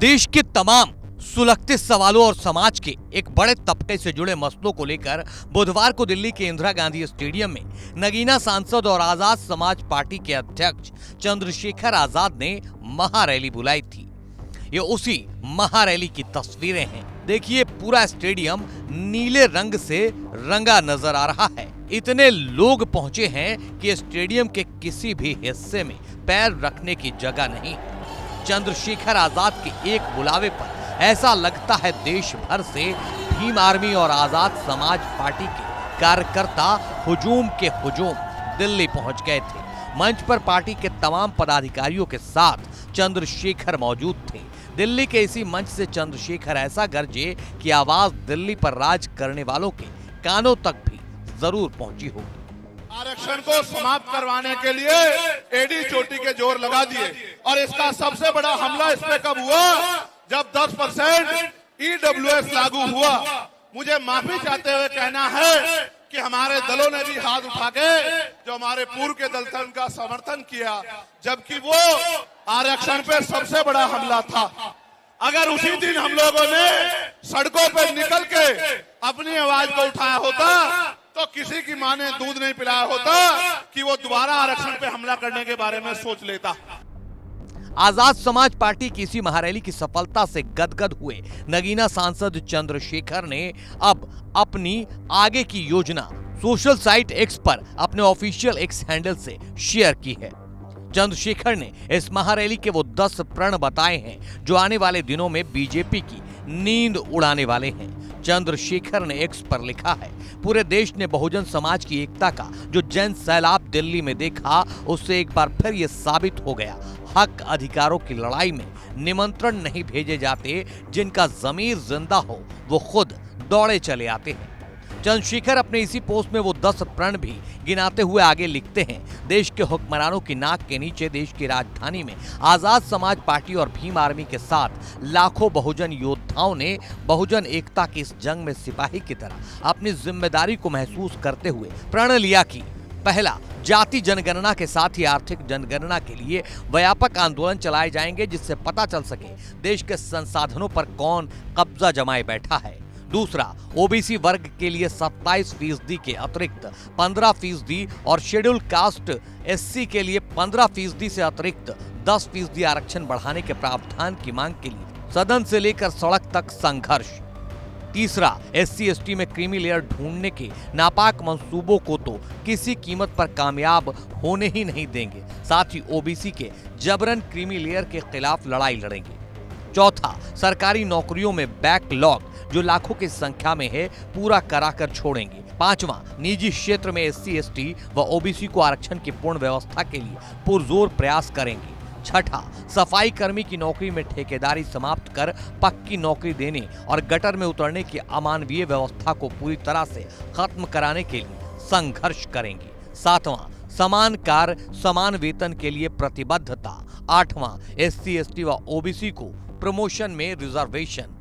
देश के तमाम सुलगते सवालों और समाज के एक बड़े तबके से जुड़े मसलों को लेकर बुधवार को दिल्ली के इंदिरा गांधी स्टेडियम में नगीना सांसद और आजाद समाज पार्टी के अध्यक्ष चंद्रशेखर आजाद ने महारैली बुलाई थी। ये उसी महारैली की तस्वीरें हैं। देखिए, पूरा स्टेडियम नीले रंग से रंगा नजर आ रहा है। इतने लोग पहुंचे हैं कि स्टेडियम के किसी भी हिस्से में पैर रखने की जगह नहीं। चंद्रशेखर आजाद के एक बुलावे पर ऐसा लगता है देश भर से भीम आर्मी और आजाद समाज पार्टी के कार्यकर्ता हुजूम के हुजूम दिल्ली पहुंच गए थे। मंच पर पार्टी के तमाम पदाधिकारियों के साथ चंद्रशेखर मौजूद थे। दिल्ली के इसी मंच से चंद्रशेखर ऐसा गरजे कि आवाज दिल्ली पर राज करने वालों के कानों तक भी जरूर पहुंची होगी। आरक्षण को समाप्त करवाने के लिए एडी चोटी के जोर लगा दिए और इसका सबसे बड़ा हमला इस पे कब हुआ, जब 10% EWS लागू हुआ। मुझे माफी चाहते हुए कहना है कि हमारे दलों ने भी हाथ उठा के जो हमारे पूर्व के दल थे उनका समर्थन किया, जबकि वो आरक्षण पे सबसे बड़ा हमला था। अगर उसी दिन हम लोगों ने सड़कों पर निकल के अपनी आवाज को उठाया होता तो किसी की मां ने दूध नहीं पिलाया होता कि वो दोबारा आरक्षण पे हमला करने के बारे में सोच लेता। आजाद समाज पार्टी की इसी महारैली की सफलता से गदगद हुए नगीना सांसद चंद्रशेखर ने अब अपनी आगे की योजना सोशल साइट एक्स पर अपने ऑफिशियल एक्स हैंडल से शेयर की है। चंद्रशेखर ने इस महारैली के वो 10 प्रण बताए हैं जो आने वाले दिनों में बीजेपी की नींद उड़ाने वाले हैं। चंद्रशेखर ने एक्स पर लिखा है, पूरे देश ने बहुजन समाज की एकता का जो जन सैलाब दिल्ली में देखा, उससे एक बार फिर ये साबित हो गया, हक अधिकारों की लड़ाई में निमंत्रण नहीं भेजे जाते, जिनका जमीर जिंदा हो वो खुद दौड़े चले आते हैं। चंद्रशेखर अपने इसी पोस्ट में वो 10 प्रण भी गिनाते हुए आगे लिखते हैं, देश के हुक्मरानों की नाक के नीचे देश की राजधानी में आजाद समाज पार्टी और भीम आर्मी के साथ लाखों बहुजन योद्धाओं ने बहुजन एकता की इस जंग में सिपाही की तरह अपनी जिम्मेदारी को महसूस करते हुए प्रण लिया कि पहला, जाति जनगणना के साथ ही आर्थिक जनगणना के लिए व्यापक आंदोलन चलाए जाएंगे, जिससे पता चल सके देश के संसाधनों पर कौन कब्जा जमाए बैठा है। दूसरा, ओबीसी वर्ग के लिए 27% के अतिरिक्त 15% और शेड्यूल कास्ट एससी के लिए 15% से अतिरिक्त 10% आरक्षण बढ़ाने के प्रावधान की मांग के लिए सदन से लेकर सड़क तक संघर्ष। तीसरा, SC/ST में क्रीमी लेयर ढूंढने के नापाक मंसूबों को तो किसी कीमत पर कामयाब होने ही नहीं देंगे, साथ ही ओबीसी के जबरन क्रीमी लेयर के खिलाफ लड़ाई लड़ेंगे। चौथा, सरकारी नौकरियों में बैकलॉग जो लाखों की संख्या में है पूरा कराकर छोड़ेंगे। पांचवा, निजी क्षेत्र में SC/ST व ओबीसी को आरक्षण की पूर्ण व्यवस्था के लिए पुरजोर प्रयास करेंगे। छठा, सफाई कर्मी की नौकरी में ठेकेदारी समाप्त कर पक्की नौकरी देने और गटर में उतरने की अमानवीय व्यवस्था को पूरी तरह से खत्म कराने के लिए संघर्ष करेंगे। सातवां, समान कार्य समान वेतन के लिए प्रतिबद्धता। आठवां, SC/ST व ओबीसी को प्रमोशन में रिजर्वेशन।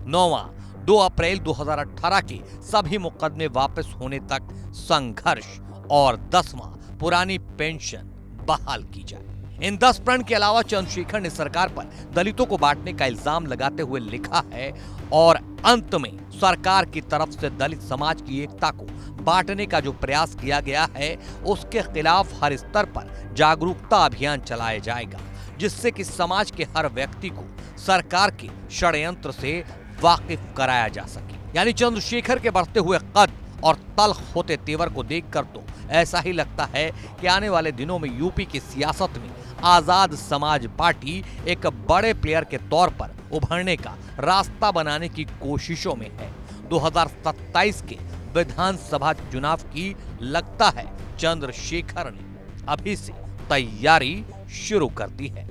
नौवां, 2 अप्रैल 2018 के सभी मुकदमे वापस होने तक संघर्ष। और 10वां, पुरानी पेंशन बहाल की जाए। इन 10 प्रण के अलावा चंद्रशेखर ने सरकार पर दलितों को बांटने का इल्जाम लगाते हुए लिखा है और अंत में सरकार की तरफ से दलित समाज की एकता को बांटने का जो प्रयास किया गया है उसके खिलाफ हर स्तर पर जागरूकता अभियान चलाया जाएगा, जिससे कि समाज के हर व्यक्ति को सरकार के षड्यंत्र से वाकिफ कराया जा सके। यानी चंद्रशेखर के बढ़ते हुए कद और तल्ख होते तेवर को देखकर तो ऐसा ही लगता है कि आने वाले दिनों में यूपी की सियासत में आजाद समाज पार्टी एक बड़े प्लेयर के तौर पर उभरने का रास्ता बनाने की कोशिशों में है। 2027 के विधानसभा चुनाव की लगता है चंद्रशेखर ने अभी से तैयारी शुरू कर दी है।